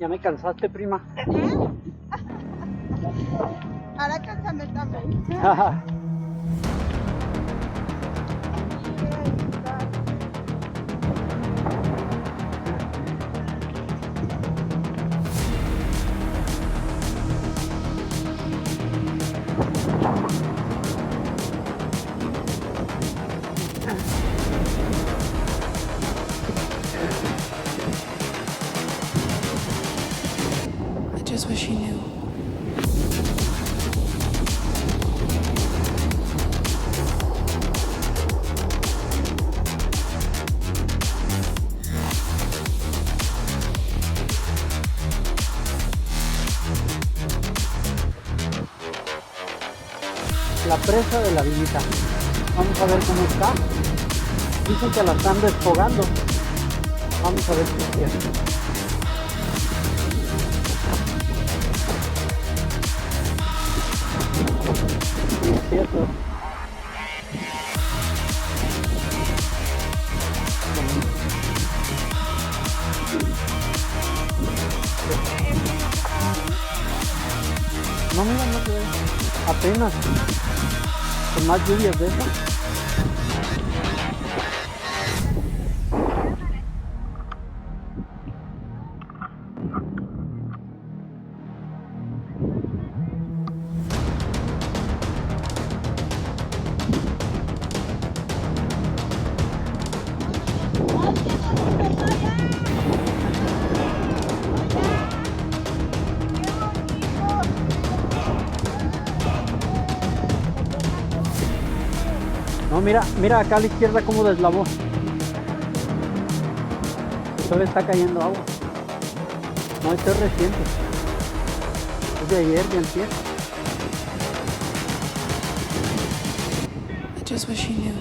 Ya me cansaste, prima. Ahora cánsame también. I just wish he knew. La presa de la villita. Vamos a ver cómo está. Dicen que la están desfogando. Vamos a ver si es cierto. Sí, es cierto. No, mira, no se ve. Apenas. Con más lluvias de eso. No, mira acá a la izquierda cómo deslavó. Todavía está cayendo agua. No, esto es reciente. Es de ayer, de antier. I just wish he knew.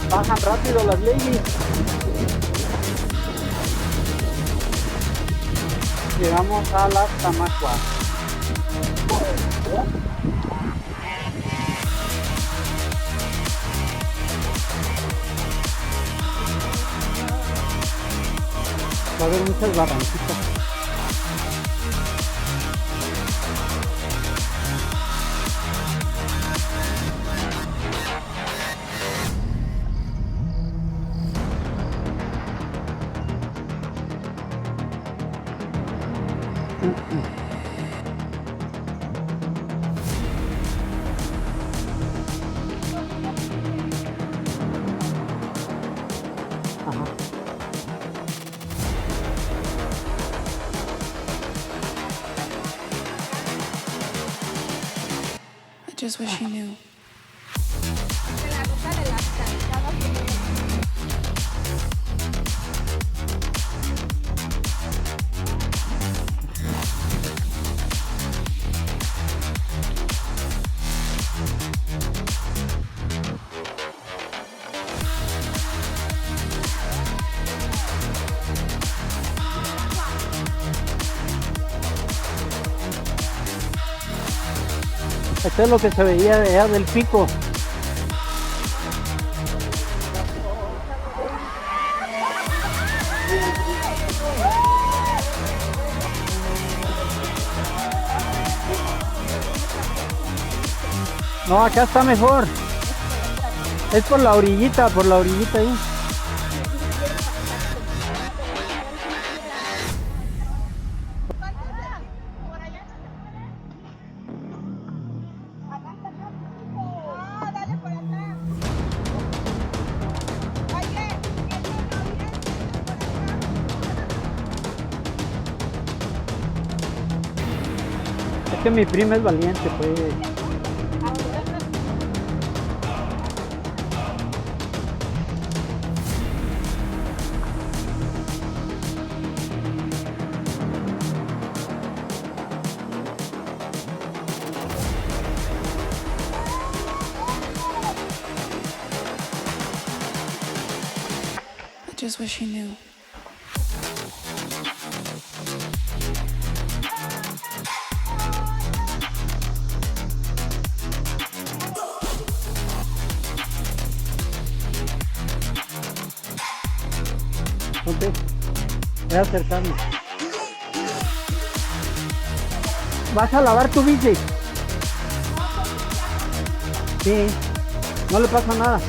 Bajan rápido las leyes. Llegamos a las Tamacuas. Va a haber muchas barrancitas. Ajá. I just wish he knew. La ruta de las calzadas. Esto es lo que se veía de allá del pico. No, acá está mejor. Es por la orillita ahí. Ah, dale por acá. Oye, Es que mi prima es valiente, pues. just wish he knew. Ponte. Voy a acercarme. ¿Vas a lavar tu bici? Sí. No le pasa nada.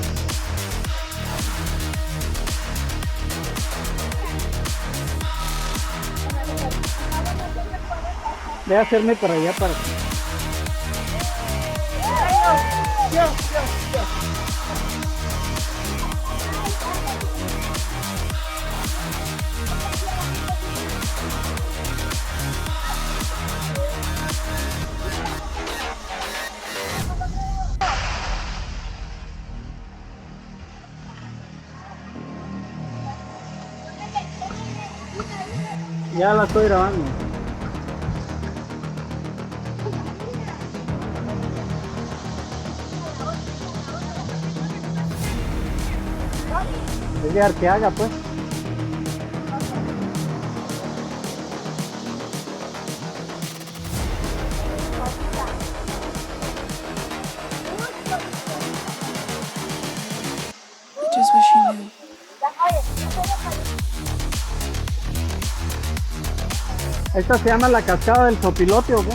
Voy a hacerme para allá para... Ya la estoy grabando. Es dejar que haga, pues. I just wish he knew. Esta se llama la cascada del Sopilote, ¿o qué?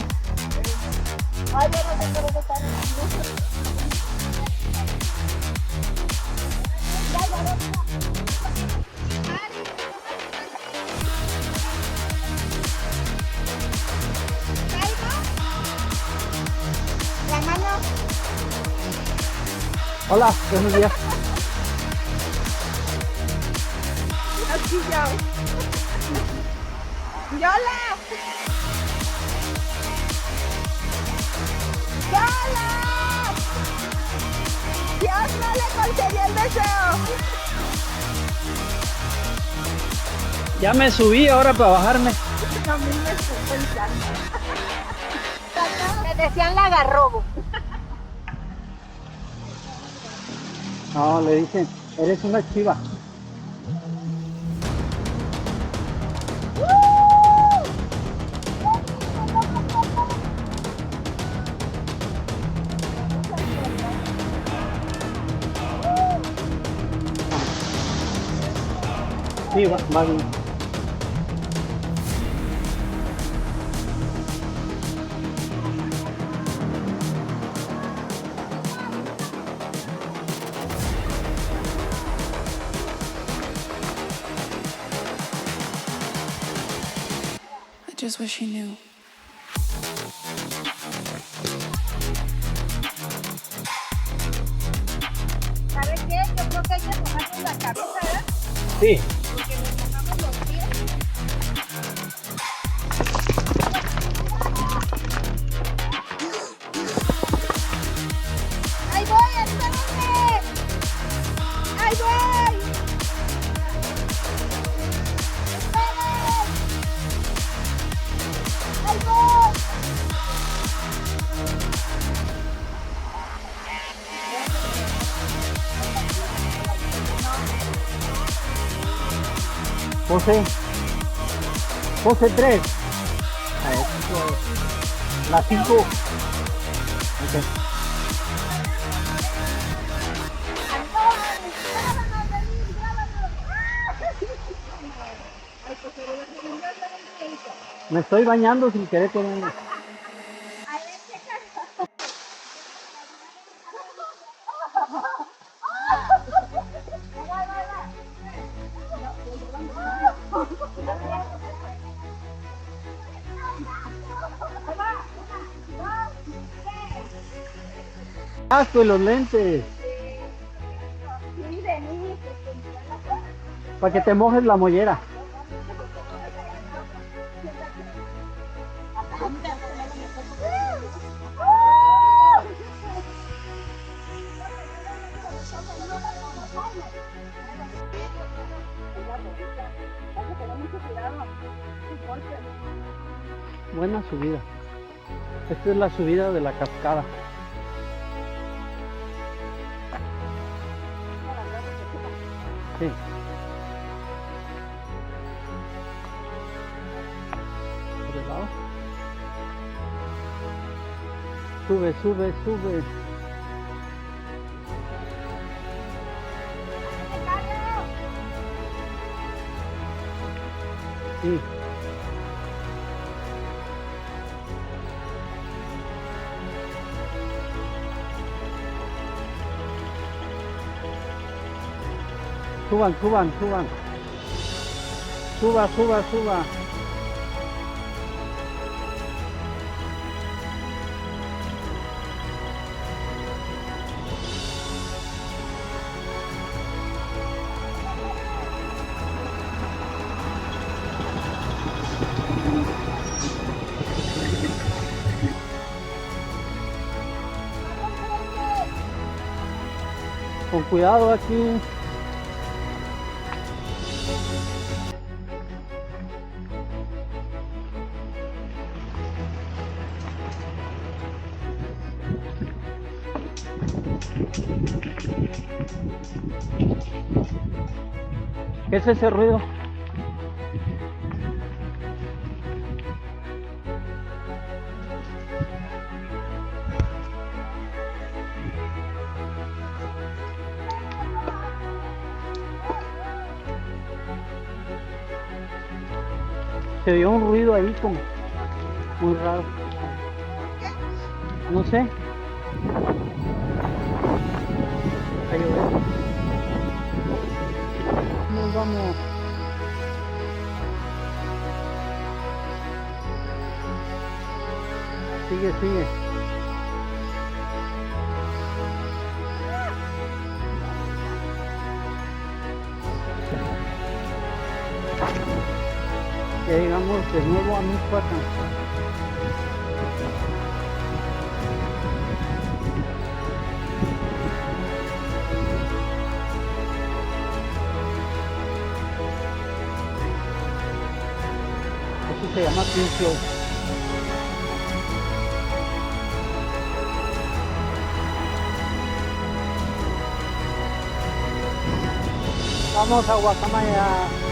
La mano. Hola, buenos días. Aquí yo. ¡Yola! ¡Yola! Dios no le concedió el deseo. Ya me subí ahora para bajarme. No me estoy pensando. Me decían lagarrobo. No, le dicen, eres una chiva. Sí, va bien. I just wish he knew. ¿Sabes qué? Yo creo que hay que mojarnos la cabeza, ¿verdad? Sí. Porque nos mojamos los pies. ¡Ahí voy! ¡Espérame! ¡Ahí voy! ¡Esperen! ¡Ahí voy! Pose. Pose 3. La 5. Ok. Me estoy bañando sin querer con un... ¡Asco los lentes! Para que te mojes la mollera. Buena subida. Esta es la subida de la cascada. Sí. Sube, sube, sube. Sí. Suban, suban, suban. Suba, suba, suba. Con cuidado aquí. ¿Qué es ese ruido? Se oyó un ruido ahí como muy raro. No sé. Ahí veo. Nos vamos. Sigue, sigue. Ya llegamos de nuevo a Michoacán. Esto se llama Pincio. Vamos a Guacamaya.